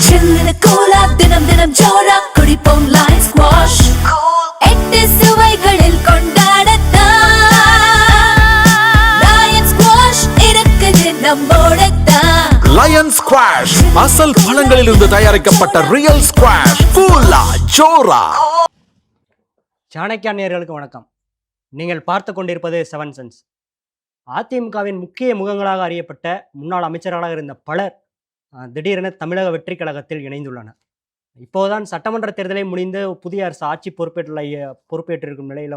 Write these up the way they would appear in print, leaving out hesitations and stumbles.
சில்லுன்னு கூலா தினம் தினம் ஜோரா குடிப்போம் லயன் ஸ்குவாஷ். எட்டு சுவைகளில் கொண்டாடத்தான் லயன் ஸ்குவாஷ் இருக்குது நம்மோடத்தான். லயன் ஸ்குவாஷ் அசல் பழங்களில் இருந்து தயாரிக்கப்பட்ட ரியல் ஸ்குவாஷ். கூலா ஜோரா. சாணக்கியா நேயர்களுக்கு வணக்கம். நீங்கள் பார்த்து கொண்டிருப்பது செவன் சென்ஸ். அதிமுகவின் முக்கிய முகங்களாக அறியப்பட்ட முன்னாள் அமைச்சர்களாக இருந்த பலர் திடீரென தமிழக வெற்றி கழகத்தில் இணைந்துள்ளனர். இப்போதுதான் சட்டமன்ற தேர்தலை முடிந்து புதிய அரசு ஆட்சி பொறுப்பேற்றிருக்கும் நிலையில்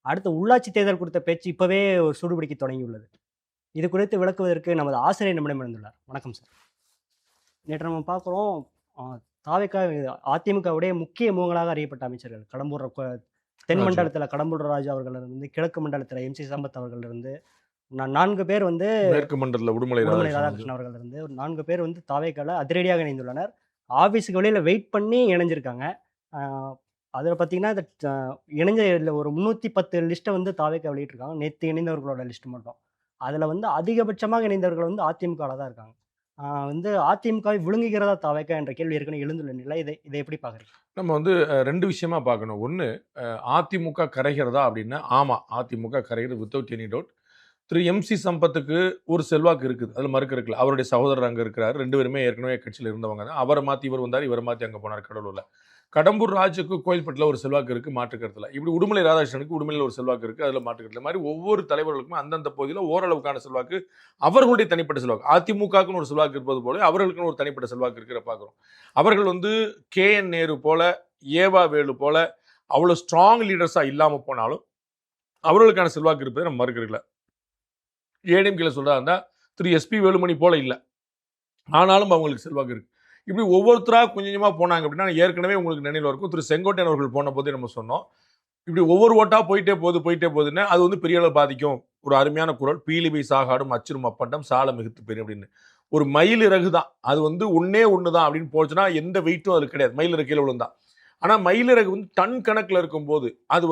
அடுத்த உள்ளாட்சி தேர்தல் குறித்த பேச்சு இப்போவே ஒரு சூடுபிடிக்க தொடங்கியுள்ளது. இது குறித்து விளக்குவதற்கு நமது ஆசிரியர் நம்மிடம் இருந்துள்ளார். வணக்கம் சார். நேற்று நம்ம பார்க்குறோம், அதிமுகவுடைய முக்கிய முகங்களாக அறியப்பட்ட அமைச்சர்கள் கடம்பூர் தென் மண்டலத்தில் கடம்பூர் ராஜு அவர்கள் இருந்து, கிழக்கு மண்டலத்தில் எம்சி சம்பத் அவர்கள் இருந்து, 4 பேர் மேற்கு மண்டலத்தில் உடுமலை ராதாகிருஷ்ணன் அவர்கள் இருந்து ஒரு 4 பேர் தாவேக்கால அதிரடியாக இணைந்துள்ளனர். ஆஃபீஸுக்கு வெளியில் வெயிட் பண்ணி இணைஞ்சிருக்காங்க. அதில் பார்த்தீங்கன்னா இந்த இணைஞ்ச ஒரு 310 லிஸ்ட்டை தாவேக்கா வெளியிட்டிருக்காங்க. நேற்று இணைந்தவர்களோட லிஸ்ட் மட்டும். அதில் அதிகபட்சமாக இணைந்தவர்கள் அதிமுகவில் தான் இருக்காங்க. அதிமுகவை விழுங்குகிறதா தாவேக்கா என்ற கேள்வி ஏற்கனவே எழுந்துள்ள நிலை. இதை எப்படி பார்க்குறீங்க? நம்ம 2 விஷயமா பார்க்கணும். ஒன்று, அதிமுக கரைகிறதா அப்படின்னா ஆமாம், அதிமுக கரைகிறது வித்தவுட் எனி டவுட். திரு எம்சி சம்பத்துக்கு ஒரு செல்வாக்கு இருக்குது, அதில் மறுக்க இருக்குல்ல. அவருடைய சகோதரர் அங்கே இருக்கிறார். 2 பேருமே ஏற்கனவே கட்சியில் இருந்தவங்க தான். அவரை மாற்றி இவர் வந்தார், இவரை மாற்றி அங்கே போனார் கடலூரில். கடம்பூர் ராஜுக்கு கோயில்பட்டில் ஒரு செல்வாக்கு இருக்குது, மாற்றுக்கருத்தில். இப்படி உடுமலை ராதாகிருஷ்ணனுக்கு உடுமலையில் ஒரு செல்வாக்கு இருக்குது, அதில் மாற்றுக்கருத்தில். மாதிரி ஒவ்வொரு தலைவர்களுக்குமே அந்தந்த பகுதியில் ஓரளவுக்கான செல்வாக்கு, அவர்களுடைய தனிப்பட்ட செல்வாக்கு. அதிமுகவுக்குன்னு ஒரு செல்வாக்கு இருப்பது போல அவர்களுக்குன்னு ஒரு தனிப்பட்ட செல்வாக்கு இருக்கிற பார்க்குறோம். அவர்கள் KN நேரு போல, ஏவா வேலு போல அவ்வளோ ஸ்ட்ராங் லீடர்ஸாக இல்லாமல் போனாலும் அவர்களுக்கான செல்வாக்கு இருப்பதை நம்ம மறுக்கிறீங்களா. ஏடிஎம்கேல சொல்கிறாங்க திரு எஸ்பி வேலுமணி போல இல்லை, ஆனாலும் அவங்களுக்கு செல்வாக்கு இருக்குது. இப்படி ஒவ்வொருத்தராக கொஞ்சம் கொஞ்சமாக போனாங்க அப்படின்னா, ஏற்கனவே உங்களுக்கு நினைவில் இருக்கும், திரு செங்கோட்டையன் அவர்கள் போன போதே நம்ம சொன்னோம், இப்படி ஒவ்வொரு ஓட்டாக போயிட்டே போகுதுன்னா அது பெரிய அளவு பாதிக்கும். ஒரு அருமையான குரல், பீலிபை சாகாடும் அச்சிரும் அப்பண்டம் சால மிகுத்து பெரிய அப்படின்னு. ஒரு மயில் இறகு தான் அது, ஒன்னே ஒன்று தான் அப்படின்னு போச்சுன்னா எந்த வெயிட்டும் அது கிடையாது. மயில் இறகு கீழே விழுந்தான். ஆனால் மயிலிறகு டன் கணக்கில் இருக்கும்போது அது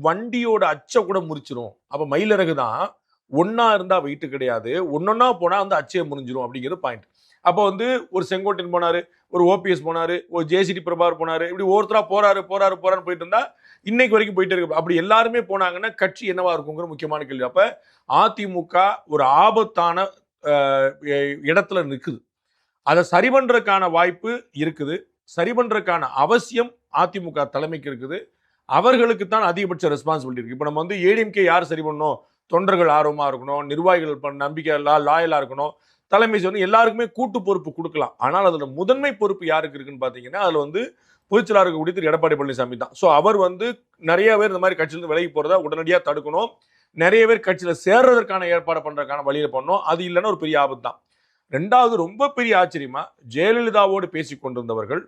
வண்டியோட அச்சை கூட முறிச்சிரும். அப்போ மயிலிறகு தான் ஒன்றா இருந்தால் வெயிட்டு கிடையாது, ஒன்றொன்னா போனால் அச்சையை முறிஞ்சிரும் அப்படிங்கிறது பாயிண்ட். அப்போ ஒரு செங்கோட்டையன் போனார், ஒரு ஓபிஎஸ் போனார், ஒரு ஜேசிடி பிரபாகர் போனார். இப்படி ஒருத்தராக போறாருன்னு போயிட்டு இருந்தா இன்னைக்கு வரைக்கும் போயிட்டு இருக்கு. அப்படி எல்லாருமே போனாங்கன்னா கட்சி என்னவா இருக்குங்கிற முக்கியமான கேள்வி. அப்போ அதிமுக ஒரு ஆபத்தான இடத்துல நிற்குது. அதை சரி பண்றதுக்கான வாய்ப்பு இருக்குது, சரி பண்றதுக்கான அவசியம் அதிமுக தலைமைக்கு இருக்குது. அவர்களுக்கு தான் அதிகபட்ச ரெஸ்பான்சிபிலிட்டி இருக்கு. இப்போ நம்ம ஏடிஎம்கே யார் சரி பண்ணணும், தொண்டர்கள் ஆர்வமாக இருக்கணும், நிர்வாகிகள் நம்பிக்கை லாயலாக இருக்கணும், தலைமை எல்லாருக்குமே கூட்டு பொறுப்பு கொடுக்கலாம். ஆனால் அதில் முதன்மை பொறுப்பு யாருக்கு இருக்குன்னு பார்த்தீங்கன்னா, அதில் பொதுச்செயலாளர் இருக்கக்கூடிய திரு எடப்பாடி பழனிசாமி தான். ஸோ அவர் நிறைய பேர் இந்த மாதிரி கட்சியிலிருந்து விலகி போகிறதா உடனடியாக தடுக்கணும். நிறைய பேர் கட்சியில் சேர்றதற்கான ஏற்பாடு பண்ணுறதுக்கான வழியில் பண்ணணும். அது இல்லைன்னா ஒரு பெரிய ஆபத்து தான். 2வது, ரொம்ப பெரிய ஆச்சரியமா, ஜெயலலிதாவோடு பேசி கொண்டிருந்தவர்கள்,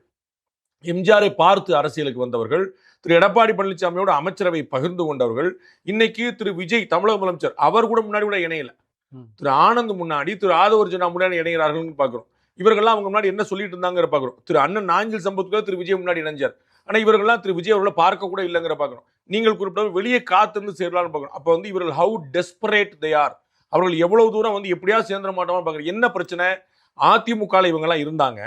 எம்ஜிஆரை பார்த்து அரசியலுக்கு வந்தவர்கள், திரு எடப்பாடி பழனிசாமியோட அமைச்சரவை பகிர்ந்து கொண்டவர்கள், இன்னைக்கு திரு விஜய் தமிழக முதலமைச்சர் அவர் கூட முன்னாடி கூட இணையல, திரு ஆனந்த் முன்னாடி, திரு ஆதவர்ஜனா முன்னாடி இணைகிறார்கள் பார்க்கிறோம். இவர்கள்லாம் அவங்க முன்னாடி என்ன சொல்லிட்டு இருந்தாங்கிற பார்க்கிறோம். திரு அண்ணன் நாஞ்சில் சம்பத்துக்கு திரு விஜய் முன்னாடி இணைஞ்சார். ஆனால் இவர்கள்லாம் திரு விஜய் அவர்களை பார்க்க கூட இல்லைங்கிற பார்க்கிறோம். நீங்கள் குறிப்பிட்ட வெளியே காத்திருந்து சேரலாம்னு பார்க்கணும். அப்போ இவர்கள் ஹவு டெஸ்பரேட் தே ஆர், அவர்கள் எவ்வளவு தூரம் எப்படியா சேர்ந்துட மாட்டோம்னு பார்க்குறேன். என்ன பிரச்சனை, அதிமுக இவங்கெல்லாம் இருந்தாங்க,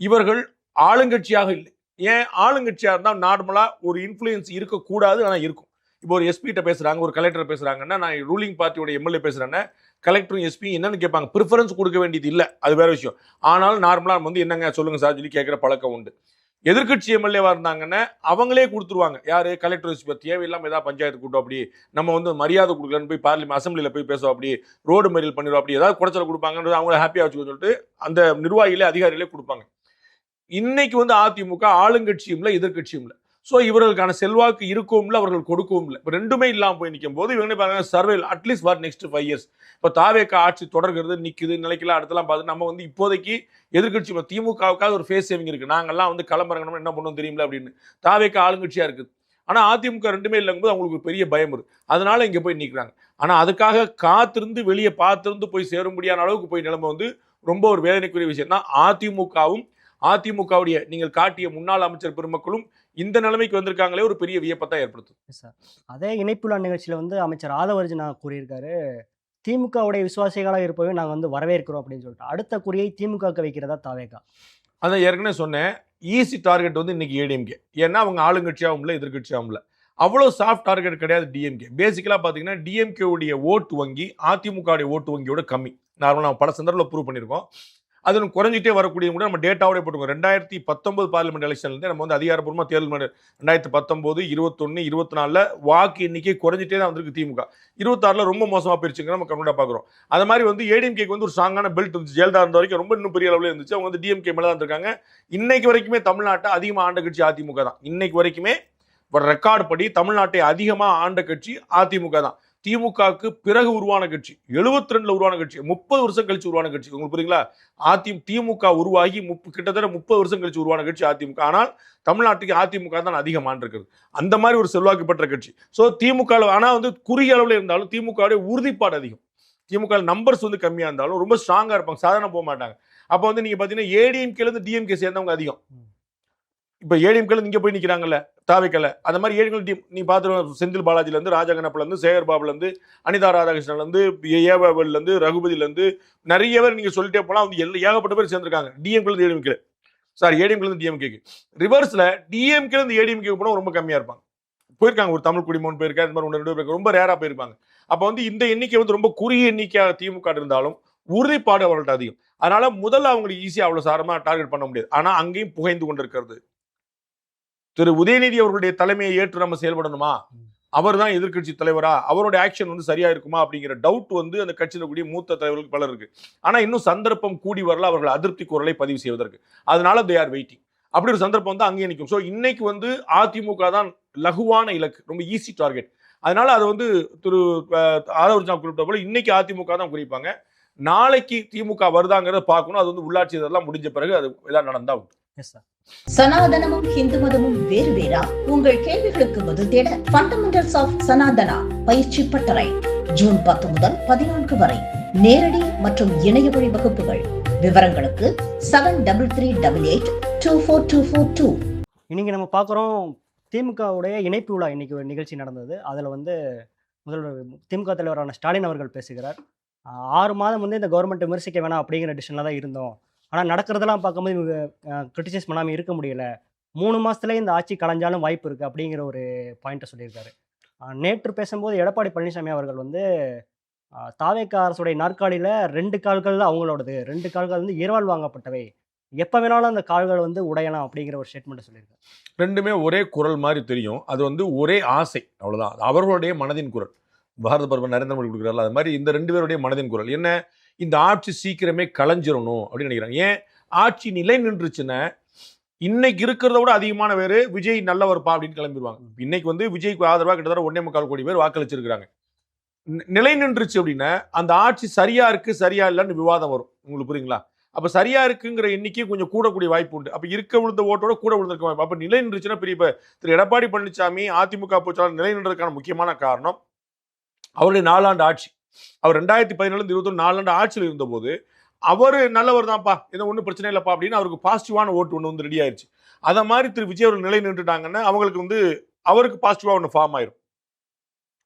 இவர்கள் ஆளுங்கட்சியாக இல்லை. ஏன் ஆளுங்கட்சியாக இருந்தால் நார்மலாக ஒரு இன்ஃப்ளூயன்ஸ் இருக்கக்கூடாது, ஆனால் இருக்கும். இப்போ ஒரு எஸ்பிகிட்ட பேசுகிறாங்க, ஒரு கலெக்டர் பேசுகிறாங்கன்னா, நான் ரூலிங் பார்ட்டியோட எம்எல்ஏ பேசுகிறேன்னா கலெக்டரும் எஸ்பி என்னன்னு கேட்பாங்க. ப்ரிஃபரன்ஸ் கொடுக்க வேண்டியது இல்லை, அது வேற விஷயம். ஆனாலும் நார்மலாக என்னங்க சொல்லுங்க சார் சொல்லி கேட்குற பழக்கம் உண்டு. எதிர்கட்சி எம்எல்ஏவாக இருந்தாங்கன்னா அவங்களே கொடுத்துருவாங்க. யார், கலெக்டர் எஸ்பி தேவையில்லாமல் ஏதாவது பஞ்சாயத்து கூட்டம் அப்படி நம்ம மரியாதை கொடுக்கலன்னு போய் பார்லிமெண்ட் அசம்பிளியில் போய் பேசுவோம், அப்படி ரோடு மறியல் பண்ணிடுவோம், அப்படி ஏதாவது குறைச்சல் கொடுப்பாங்கன்றது அவங்கள ஹாப்பியாக வச்சுக்கோ சொல்லிட்டு அந்த நிர்வாகிகளே அதிகாரிகளே கொடுப்பாங்க. இன்னைக்கு அதிமுக ஆளுங்கட்சியும் இல்லை, எதிர்கட்சியும் இல்லை. ஸோ இவர்களுக்கான செல்வாக்கு இருக்கவும் இல்லை, அவர்கள் கொடுக்கவும் இல்லை. இப்போ ரெண்டுமே இல்லாமல் போய் நிற்கும் போது இவங்க பாருங்க, சர்வேல் அட்லீஸ்ட் ஃபார் நெக்ஸ்ட் 5 years இப்போ தாவேக்கா ஆட்சி தொடர்கிறது, நிற்குது, நிலைக்கெல்லாம் அடுத்தலாம் பார்த்து நம்ம இப்போதைக்கு எதிர்கட்சி திமுகவுக்காக ஒரு ஃபேஸ் சேவிங் இருக்குது. நாங்கள்லாம் களமிறங்கணும் என்ன பண்ணுவோம் தெரியுமில்ல அப்படின்னு. தாவேக்கா ஆளுங்கட்சியாக இருக்குது. ஆனால் அதிமுக ரெண்டுமே இல்லைங்கும்போது அவங்களுக்கு ஒரு பெரிய பயம் இருக்குது. அதனால இங்கே போய் நிற்கிறாங்க. ஆனால் அதுக்காக காத்திருந்து வெளியே பார்த்திருந்து போய் சேரும்படியான அளவுக்கு போய் நிலைமை ரொம்ப ஒரு வேதனைக்குரிய விஷயம் தான். அதிமுகவுடைய நீங்கள் காட்டிய முன்னாள் அமைச்சர் பெருமக்களும் இந்த நிலைமைக்கு வந்திருக்காங்களே ஒரு பெரிய வியப்பத்தை ஏற்படுத்தும் சார். அதே இணைப்புள்ள நிகழ்ச்சியில் அமைச்சர் ஆதவர்ஜனா கூறியிருக்காரு, திமுகவுடைய விசுவாசிகளாக இருப்பவே நாங்கள் வரவேற்கிறோம் அப்படின்னு சொல்லிட்டு அடுத்த குறியை திமுகவுக்கு வைக்கிறதா தாவேகா. அதான் ஏற்கனவே சொன்னேன், ஈஸி டார்கெட் வந்து இன்னைக்கு ஏடிஎம்கே. ஏன்னா அவங்க ஆளுங்கட்சியாகவும் இல்லை, எதிர்கட்சியாகவும் இல்லை. அவ்வளோ சாஃப்ட் டார்கெட் கிடையாது டிஎம்கே. பேசிக்கலாக பார்த்தீங்கன்னா டிஎம்கே உடைய ஓட்டு வங்கி அதிமுக ஓட்டு வங்கியோட கம்மி. நார்மலாக நம்ம பல சந்தர்ப்பத்தில் ப்ரூவ் பண்ணியிருக்கோம். அது குறைஞ்சிட்டே வரக்கூடிய கூட நம்ம டேட்டாவோட போட்டுருக்கோம். 2019 பார்லிமெண்ட் எலெக்ஷன்லேருந்து நம்ம வந்து அதிகாரப்பூர்வமாக தேர்தல் 2019, 21, 24 வாக்கு எண்ணிக்கை குறைஞ்சிட்டே தான் வந்திருக்கு திமுக. 26 ரொம்ப மோசமாக போயிருச்சுங்க நம்ம கம்யூனிட்டாக பார்க்குறோம். அது மாதிரி வந்து ஏடிஎம்கேக்கு வந்து ஒரு ஸ்ட்ராங்கான பெல்ட் இருந்துச்சு. ஜெயலலிதா இருந்த வரைக்கும் ரொம்ப இன்னும் பெரிய அளவில் இருந்துச்சு. அவங்க வந்து டிஎம்கே மேலே தான் இருக்காங்க. இன்னைக்கு வரைக்குமே தமிழ்நாட்டை அதிகமாக ஆண்ட கட்சி அதிமுக தான். இன்னைக்கு வரைக்குமே ஒரு ரெக்கார்டு படி தமிழ்நாட்டை அதிகமாக ஆண்ட கட்சி அதிமுக தான். திமுகவுக்கு பிறகு உருவான கட்சி, 72ல உருவான கட்சி, 30 வருஷம் கழிச்சு உருவான கட்சி. உங்களுக்கு புரியுங்களா? திமுக உருவாகி கிட்டத்தட்ட 30 வருஷம் கழிச்சு உருவான கட்சி அதிமுக. ஆனால் தமிழ்நாட்டுக்கு அதிமுக தான் அதிகம் ஆண்டிருக்கிறது. அந்த மாதிரி ஒரு செல்வாக்கு பெற்ற கட்சி. ஸோ திமுக ஆனால் வந்து குறுகிய அளவில் இருந்தாலும் திமுகவுடைய உறுதிப்பாடு அதிகம். திமுக நம்பர்ஸ் வந்து கம்மியாக இருந்தாலும் ரொம்ப ஸ்ட்ராங்காக இருப்பாங்க, சாதாரண போக மாட்டாங்க. அப்போ வந்து நீங்கள் பார்த்தீங்கன்னா ஏடிஎம்கேலேருந்து டிஎம்கே சேர்ந்தவங்க அதிகம். இப்போ ஏடிஎம்கேல இங்கே போய் நிற்கிறாங்கல்ல தாவைக்கல, அந்த மாதிரி ஏடிஎம்கே நீ பார்த்துருவோம். செந்தில் பாலாஜிலேருந்து, ராஜகண்ணப்பிலேருந்து, சேகர் பாபுலேருந்து, அனிதா ராதாகிருஷ்ணன்லேருந்து, ஏவாவிலேருந்து, ரகுபதியிலேருந்து நிறைய பேர் நீங்கள் சொல்லிட்டே போனால் வந்து ஏகப்பட்ட பேர் சேர்ந்துருக்காங்க டிஎம்கேலேருந்து ஏடிஎம்கே. சாரி, ஏடிஎம்கேலேருந்து டிஎம்கேக்கு. ரிவர்ஸில் டிஎம்கேலேருந்து ஏடிஎம்கே போனால் ரொம்ப கம்மியாக இருப்பாங்க. போயிருக்காங்க, ஒரு தமிழ் குடிமகன் போயிருக்காங்க, இந்த மாதிரி 1-2 பேர் ரொம்ப ரேராக போயிருப்பாங்க. அப்போ வந்து இந்த எண்ணிக்கை வந்து ரொம்ப குறுகிய எண்ணிக்கையாக திமுக இருந்தாலும் உறுதிப்பாடு அவர்கள்ட்ட அதிகம். அதனால முதல்ல அவங்களுக்கு ஈஸியாக அவ்வளோ சாரமாக டார்கெட் பண்ண முடியாது. ஆனால் அங்கேயும் புகைந்து கொண்டிருக்கிறது. திரு உதயநிதி அவர்களுடைய தலைமையை ஏற்று நம்ம செயல்படணுமா, அவர் தான் எதிர்கட்சி தலைவரா, அவருடைய ஆக்ஷன் வந்து சரியா இருக்குமா அப்படிங்கிற டவுட் வந்து அந்த கட்சியில் கூடிய மூத்த தலைவர்களுக்கு பலர் இருக்கு. ஆனா இன்னும் சந்தர்ப்பம் கூடி வரல அவர்கள் அதிருப்தி குரலை பதிவு செய்வதற்கு. அதனால தே ஆர் வெயிட்டிங். அப்படி ஒரு சந்தர்ப்பம் வந்து அங்கே நிற்கும். ஸோ இன்னைக்கு வந்து அதிமுக தான் லகுவான இலக்கு, ரொம்ப ஈஸி டார்கெட். அதனால அது வந்து திரு ஆதவர்ஜா குறிப்பிட்ட போல இன்னைக்கு அதிமுக தான் குறிப்பாங்க. நாளைக்கு திமுக வருதாங்கிறத பார்க்கணும். அது வந்து உள்ளாட்சி இதெல்லாம் முடிஞ்ச பிறகு அது எல்லாம் நடந்தா உண்டு. சனாதனமும் ஹிந்து மதமும் வேறு வேறா? உங்கள் கேள்விகளுக்கு பதில் தேட ஃபண்டமெண்டல்ஸ் ஆஃப் சனாதனா பயிற்சி பட்டறை ஜூன் 10 முதல் 14 வரை நேரடி மற்றும் இணைய வழி வகுப்புகள். விவரங்களுக்கு 7338824242. இன்னைக்கு நம்ம பார்க்குறோம் திமுகவுடைய இணைப்பு விழா. இன்னைக்கு ஒரு நிகழ்ச்சி நடந்தது. அதில் வந்து முதல்வர் திமுக தலைவரான ஸ்டாலின் அவர்கள் பேசுகிறார். 6 மாதம் வந்து இந்த கவர்மெண்ட் விமர்சிக்க வேணாம் அப்படிங்கிற டிசிஷனில் தான் இருந்தோம். ஆனால் நடக்கிறதெல்லாம் பார்க்கும்போது இவங்க கிரிட்டிசைஸ் பண்ணாமல் இருக்க முடியல. 3 மாதத்துலேயே இந்த ஆட்சி கலைஞ்சாலும் வாய்ப்பு இருக்குது அப்படிங்கிற ஒரு பாயிண்ட்டை சொல்லியிருக்காரு. நேற்று பேசும்போது எடப்பாடி பழனிசாமி அவர்கள் வந்து தாவேக்கா அரசுடைய நாற்காலியில் 2 கால்கள் அவங்களோடது, 2 கால்கள் வந்து இரவல் வாங்கப்பட்டவை, எப்போ வேணாலும் அந்த கால்கள் வந்து உடையலாம் அப்படிங்கிற ஒரு ஸ்டேட்மெண்ட்டை சொல்லியிருக்காரு. ரெண்டுமே ஒரே குரல் மாதிரி தெரியும். அது வந்து ஒரே ஆசை, அவ்வளோதான். அவர்களுடைய மனதின் குரல். பாரத பிரதமர் நரேந்திர மோடி கொடுக்குறாரு. அது மாதிரி இந்த 2 பேருடைய மனதின் குரல் என்ன, இந்த ஆட்சி சீக்கிரமே கலைஞ்சிடணும் அப்படின்னு நினைக்கிறாங்க. ஏன் ஆட்சி நிலை நின்றுச்சுன்னா இன்னைக்கு இருக்கிறத விட அதிகமான பேர் விஜய் நல்லவர்ப்பா அப்படின்னு கிளம்பிடுவாங்க. இன்னைக்கு வந்து விஜய்க்கு ஆதரவாக கிட்டத்தட்ட 1.25 கோடி பேர் வாக்களிச்சிருக்கிறாங்க. நிலை நின்றுச்சு அப்படின்னா அந்த ஆட்சி சரியா இருக்கு சரியா இல்லைன்னு விவாதம் வரும். உங்களுக்கு புரியுங்களா? அப்ப சரியா இருக்குங்கிற எண்ணிக்கை கொஞ்சம் கூடக்கூடிய வாய்ப்பு உண்டு. அப்ப இருக்க விழுந்த ஓட்டோட கூட விழுந்திருக்க வாய்ப்பு. அப்ப நிலை நின்றுச்சுன்னா பெரிய திரு எடப்பாடி பழனிசாமி அதிமுக பொறுத்தவரை நிலை நின்றதுக்கான முக்கியமான காரணம் அவருடைய 4 ஆண்டு ஆட்சி. அவர் 2017 21 4 ஆண்டு ஆட்சியில் இருந்தபோது அவர் நல்லவர் தான்ப்பா, எதுவும் ஒன்றும் பிரச்சனை இல்லைப்பா அப்படின்னு அவருக்கு பாசிட்டிவான ஓட்டு ஒன்று வந்து ரெடி ஆயிடுச்சு. அதை மாதிரி திரு விஜய் அவர்கள் நிலை நின்றுட்டாங்கன்னா அவங்களுக்கு வந்து அவருக்கு பாசிட்டிவா ஒன்று ஃபார்ம் ஆயிரும்.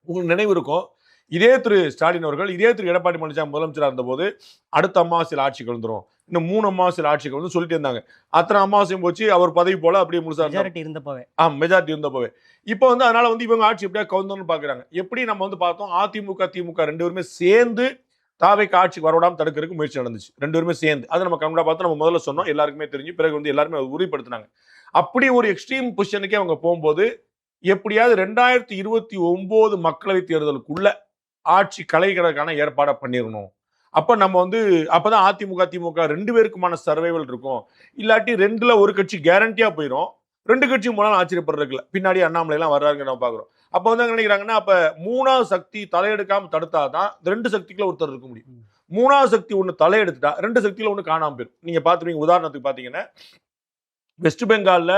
உங்களுக்கு நினைவு இருக்கும், இதே திரு ஸ்டாலின் அவர்கள் இதே திரு எடப்பாடி பழனிசாமி முதலமைச்சராக இருந்தபோது அடுத்த அமாவாசையில் ஆட்சி கலந்துரும், இன்னும் 3 அமாவாசையில் ஆட்சி கலந்து சொல்லிட்டு இருந்தாங்க. அத்தனை அமாவாசையும் போச்சு, அவர் பதவி போல அப்படியே முழுசா மெஜாரிட்டி இருந்தப்பவே. இப்போ வந்து அதனால வந்து இவங்க ஆட்சி எப்படியா கவுந்தோன்னு பாக்குறாங்க. எப்படி நம்ம வந்து பார்த்தோம், அதிமுக திமுக 2 பேருமே சேர்ந்து தாவைக்கு ஆட்சி வரவிடாமல் தடுக்கிறதுக்கு முயற்சி நடந்துச்சு. 2 பேருமே சேர்ந்து. அதை நம்ம கம்மியா பார்த்து நம்ம முதல்ல சொன்னோம், எல்லாருக்குமே தெரிஞ்சு, பிறகு வந்து எல்லாருமே உறுதிப்படுத்தினாங்க. அப்படி ஒரு எக்ஸ்ட்ரீம் பொசிஷனுக்கே அவங்க போகும்போது எப்படியாவது 2029 மக்களவை தேர்தலுக்குள்ள ஆட்சி கலைகிறதுக்கான ஏற்பாடை பண்ணிடணும். அப்ப நம்ம வந்து அப்பதான் அதிமுக திமுக 2 பேருக்குமான சர்வைவல் இருக்கும். இல்லாட்டி 2ல ஒரு கட்சி கேரண்டியா போயிடும். 2 கட்சியும் போனாலும் ஆச்சரியப்படுறதுல பின்னாடி அண்ணாமலை எல்லாம் வர்றாங்க நம்ம பாக்குறோம். அப்ப வந்து நினைக்கிறாங்கன்னா அப்ப 3வது சக்தி தலையெடுக்காம தடுத்தாதான் 2 சக்திக்குள்ள ஒருத்தர் இருக்க முடியும். 3வது சக்தி ஒண்ணு தலையெடுத்துட்டா 2 சக்தியில ஒண்ணு காணாம போயிடும். நீங்க பாத்துருவீங்க. உதாரணத்துக்கு பாத்தீங்கன்னா வெஸ்ட் பெங்கால்ல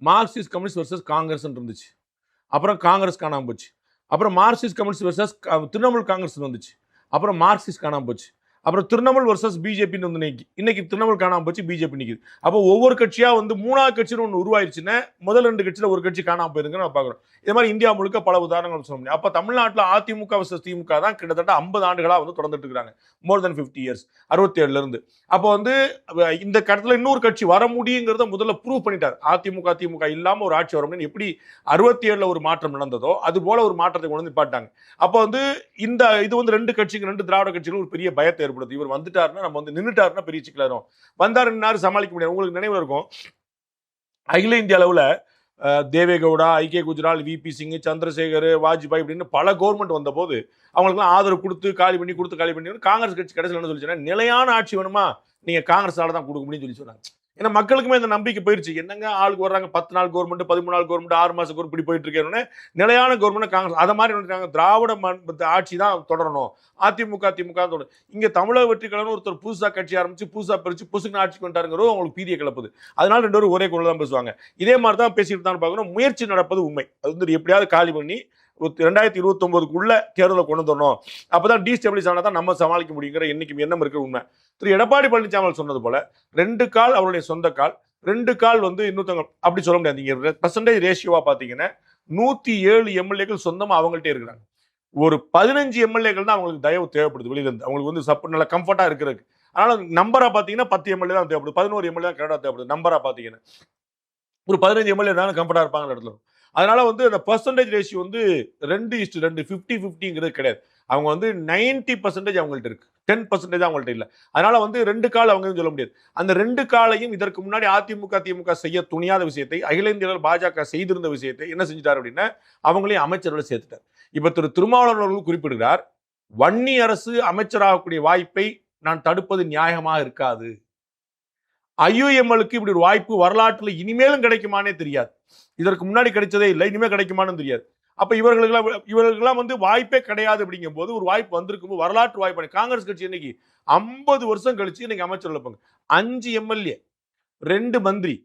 மார்க்சிஸ்ட் கம்யூனிஸ்ட் வர்சஸ் காங்கிரஸ் இருந்துச்சு. அப்புறம் காங்கிரஸ் காணாம போச்சு. அப்புறம் Marxist communist versus Trinamool Congress வந்துச்சு. அப்புறம் மார்க்சிஸ்ட் காணாம போச்சு. அப்புறம் திரிணாமுல் வர்சஸ் பிஜேபின்னு வந்து இன்னைக்கு திரிணாமுல் காணாம போச்சு, பிஜேபி நிக்குது. அப்போ ஒவ்வொரு கட்சியா வந்து மூணாவது கட்சின்னு ஒன்று உருவாயிருச்சுன்னா முதல் 2 கட்சியில ஒரு கட்சி காணாம போயிருங்க நம்ம பாக்குறோம். இதே மாதிரி இந்தியா முழுக்க பல உதாரணங்கள் சொல்ல முடியும். அப்ப தமிழ்நாட்டில் அதிமுக வர்சஸ் திமுக தான் கிட்டத்தட்ட 50 ஆண்டுகளா வந்து தொடர்ந்துட்டு இருக்காங்க. மோர் தென் 50 இயர்ஸ், 67ல இருந்து. அப்போ வந்து இந்த கட்டத்துல இன்னொரு கட்சி வர முடியுங்கிறத முதல்ல ப்ரூவ் பண்ணிட்டார். அதிமுக திமுக இல்லாம ஒரு ஆட்சி வர முடியும். எப்படி 67ல ஒரு மாற்றம் நடந்ததோ அது போல ஒரு மாற்றத்தை கொண்டு வந்து பாட்டாங்க. அப்போ வந்து இது வந்து 2 கட்சிகள், 2 திராவிட கட்சிகள் ஒரு பெரிய பயத்தை ஏற்படுது. இவர் வந்துட்டாருன்னா நம்ம வந்து நின்னுட்டாருன்னா பெரிய சிக்கலாரும். வந்தாரு சமாளிக்க முடியாது. உங்களுக்கு நினைவு இருக்கும், அகில இந்திய அளவுல தேவேகவுடா, ஐகே குஜ்ரால், விபி சிங், சந்திரசேகர், வாஜ்பாய் இப்படின்னு பல கவர்மெண்ட் வந்த போது அவங்களுக்குலாம் ஆதரவு கொடுத்து காலி பண்ணி காங்கிரஸ் கட்சி கடைசியில் என்ன சொல்லிச்சுன்னா, நிலையான ஆட்சி வேணுமா நீங்க காங்கிரஸால தான் கொடுக்க முடியும்னு சொல்லி சொன்னாங்க. ஏன்னா மக்களுக்குமே இந்த நம்பிக்கை போயிருச்சு. என்னங்க ஆளுக்கு வர்றாங்க, 10 நாள் கவர்மெண்ட், 13 நாள் கவர்மெண்ட், 6 மாசம் கவர்மெண்ட் இப்படி போயிட்டு இருக்கேன்னு நிலையான கவர்மெண்ட் காங்கிரஸ் அதை மாதிரி நினைக்கிறாங்க. திராவிட ஆட்சி தான் தொடரணும், அதிமுக திமுக தொடரும். இங்க தமிழக வெற்றி கழகம் ஒருத்தர் புதுசா கட்சி ஆரம்பிச்சு புதுசா பிரிச்சு புதுசுக்கு ஆட்சிக்கு வந்துட்டாருங்கிறோம் அவங்களுக்கு பீதியை கிளப்புது. அதனால 2 பேரும் ஒரே குரல் தான் பேசுவாங்க. இதே மாதிரி தான் பேசிட்டு தான் பார்க்கணும். முயற்சி நடப்பது உண்மை. அது வந்து எப்படியாவது காலி பண்ணி 2029க்குள்ள தேர்தலை கொண்டு வரணும். அப்பதான் டீஸ்டெபிலைஸ் ஆனா தான் நம்ம சமாளிக்க முடியுங்கிற என்னைக்கு எண்ணம் இருக்கிற உண்மை. திரு எடப்பாடி பழனிசாமி சொன்னது போல 2 கால் அவருடைய சொந்த கால், 2 கால் வந்து இன்னொருத்தவங்க அப்படி சொல்ல முடியாது. நீங்க பெர்சன்டேஜ் ரேஷியோவா பாத்தீங்கன்னா 107 எம்எல்ஏக்கள் சொந்தமா அவங்கள்ட்ட இருக்கிறாங்க. ஒரு 15 எம்எல்ஏக்கள் தான் அவங்களுக்கு தயவு தேவைப்படுது வெளியில இருந்து. அவங்களுக்கு வந்து சப்போர்ட் நல்லா கம்ஃபர்ட்டா இருக்கிறதுக்கு. அதனால நம்பரா பாத்தீங்கன்னா 10 எம்எல்ஏ தான் தேவைப்படுது, 11 எம்எல்ஏ தான் கரெக்டா தேவைப்படுது. நம்பரா பாத்தீங்கன்னா ஒரு 15 எம்எல்ஏ தான் கம்ஃபர்ட்டா இருப்பாங்க இடத்துல. அதனால வந்து அந்த பெர்சன்டேஜ் ரேஷியோ வந்து 2:2 50-50ங்கிறது கிடையாது. அவங்க வந்து 90% அவங்கள்ட்ட இருக்கு, 10% அவங்கள்ட்ட இல்லை. அதனால வந்து 2 கால் அவங்க சொல்ல முடியாது. அந்த 2 காலையும் இதற்கு முன்னாடி அதிமுக திமுக செய்ய துணியாத விஷயத்தை, அகில இந்திய பாஜக செய்திருந்த விஷயத்தை என்ன செஞ்சிட்டார் அப்படின்னா அவங்களையும் அமைச்சர்களை சேர்த்துட்டார். இப்ப திரு திருமாவளவன் அவர்கள் குறிப்பிடுகிறார், வன்னி அரசு அமைச்சராகக்கூடிய வாய்ப்பை நான் தடுப்பது நியாயமாக இருக்காது. IUML-க்கு இப்படி ஒரு வாய்ப்பு வரலாற்றுல இனிமேலும் கிடைக்குமானே தெரியாது. இதற்கு முன்னாடி கிடைச்சதே இல்லை, இனிமேல் கிடைக்குமான்னு தெரியாது. அப்ப இவர்களுக்கெல்லாம் வந்து வாய்ப்பே கிடையாது. அப்படிங்கும் போது ஒரு வாய்ப்பு வந்திருக்கும், வரலாற்று வாய்ப்பு. காங்கிரஸ் கட்சி இன்னைக்கு 50 வருஷம் கழிச்சு இன்னைக்கு அமைச்சர் இருப்பாங்க. 5 எம்எல்ஏ, 2 மந்திரி,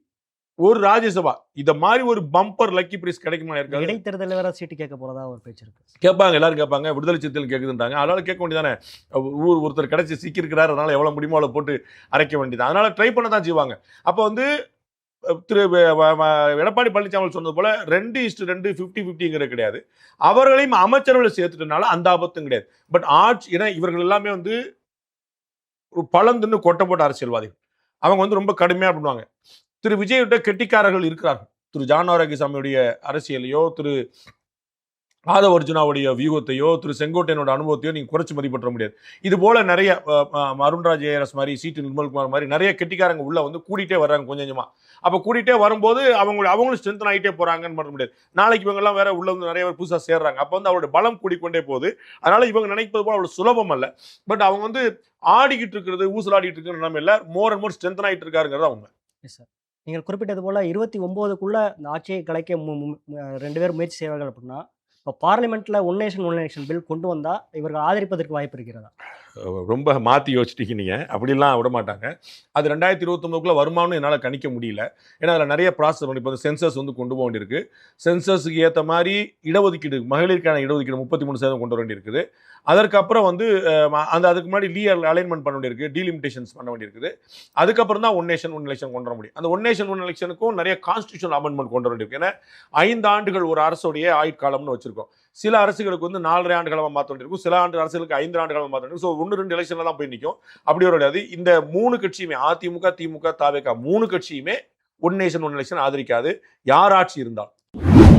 1 ராஜ்யசபா. இத மாதிரி ஒரு பம்பர் லக்கி பிரைஸ் கிடைக்குமா? இருக்காது. இடைத்தேர்தல் வேற சீட்டு கேட்க போறதா ஒரு பேச்சு இருக்கு. கேட்பாங்க, எல்லாரும் கேட்பாங்க. விடுதலை சிறுத்தைகள் கேட்குதுன்றாங்க. அதனால கேட்க வேண்டியதானே. ஒருத்தர் கிடைச்சி சிக்கி இருக்கிறார், அதனால எவ்வளவு முடியுமோ அவளை போட்டு அரைக்க வேண்டியது. அதனால ட்ரை பண்ண தான் செய்வாங்க. அப்ப வந்து திரு எடப்பாடி பழனிசாமி சொன்னது போல 2:2 50-50ங்கிறது கிடையாது. அவர்களையும் அமைச்சர்களை சேர்த்துட்டனால அந்த ஆபத்தும் கிடையாது. பட் ஆட்சி, ஏன்னா இவர்கள் எல்லாமே வந்து ஒரு பழந்துன்னு கொட்டை போட்ட அரசியல்வாதிகள். அவங்க வந்து ரொம்ப கடுமையா பண்ணுவாங்க. திரு விஜய்கிட்ட கெட்டிக்காரர்கள் இருக்கிறார்கள். திரு ஜான் ஆரோக்கியசாமியுடைய அரசியலையோ, திரு ஆதவ அர்ஜுனாவுடைய வியூகத்தையோ, திரு செங்கோட்டையனோட அனுபவத்தையோ நீங்க குறைச்சு மதிப்பிட முடியாது. இது போல நிறைய அருண்ராஜ் ஏஆர்எஸ் மாதிரி, சிடி நிர்மல்குமார் மாதிரி நிறைய கெட்டிக்காரங்க உள்ள வந்து கூட்டிகிட்டே வர்றாங்க கொஞ்சம் கொஞ்சமா. அப்ப கூட்டிகிட்டே வரும்போது அவங்களும் ஸ்ட்ரென்த் ஆகிட்டே போறாங்கன்னு பண்ண முடியாது. நாளைக்கு இவங்க எல்லாம் வேற உள்ள வந்து நிறைய பேர் புதுசா சேர்றாங்க. அப்ப வந்து அவருடைய பலம் கூடிக்கொண்டே போகுது. அதனால இவங்க நினைப்பது போல அவ்வளவு சுலபம் அல்ல. பட் அவங்க வந்து ஆடிக்கிட்டு இருக்கிறது, ஊசலாடிட்டு இருக்கிற நிலைமையில மோர் அண்ட் மோர் ஸ்ட்ரென்த் ஆகிட்டு இருக்காருங்கிறதா உண்மை. நீங்கள் குறிப்பிட்டது போல 29க்குள்ள இந்த ஆட்சியை கலைக்க 2 பேர் முயற்சி செய்வார்கள் அப்படின்னா, இப்போ பார்லிமெண்ட்ல ஒன் நேஷன் பில் கொண்டு வந்தா இவர்கள் ஆதரிப்பதற்கு வாய்ப்பு இருக்கிறதா? ரொம்ப மாற்றி யோசிச்சிட்டீங்க நீங்கள். அப்படிலாம் விட மாட்டாங்க. அது 2029க்குள்ள வருமானு என்னால் கணிக்க முடியல. ஏன்னா அதில் நிறைய ப்ராசஸ் பண்ணி, இப்போ சென்சஸ் வந்து கொண்டு போக வேண்டியிருக்கு. சென்சஸுக்கு ஏற்ற மாதிரி இடஒதுக்கீடு, மகளிருக்கான இடஒதுக்கீடு 33% கொண்டு வர வேண்டியிருக்குது. அதற்கப்புறம் வந்து அதுக்கு முன்னாடி அலைன்மெண்ட் பண்ண வேண்டியிருக்கு, டீலிமிட்டேஷன்ஸ் பண்ண வேண்டியிருக்குது. அதுக்கப்புறம் தான் ஒன் நேஷன் கொண்டு வர முடியும். அந்த ஒன் நேஷன் எலெக்ஷனுக்கும் நிறைய கான்ஸ்டியூஷனல் அமெண்ட்மெண்ட் கொண்டு வர வேண்டியிருக்கு. ஏன்னா 5 ஆண்டுகள் ஒரு அரசுடைய ஆயுட்காலம்னு வச்சிருக்கோம். சில அரசுகளுக்கு வந்து 4.5 ஆண்டுகளமாக மாற்ற வேண்டியிருக்கும், சில அரசுகளுக்கு 5 ஆண்டுகளமாக மாற்ற வேண்டியிருக்கும். ஸோ 1-2 எலெக்ஷன்ல தான் போய் நிற்கும். அப்படி வராது. இந்த 3 கட்சியுமே, அதிமுக திமுக தாவேகா 3 கட்சியுமே ஒன் நேஷன் ஒன் எலெக்ஷன் ஆதரிக்காது, யார் ஆட்சி இருந்தாலும்.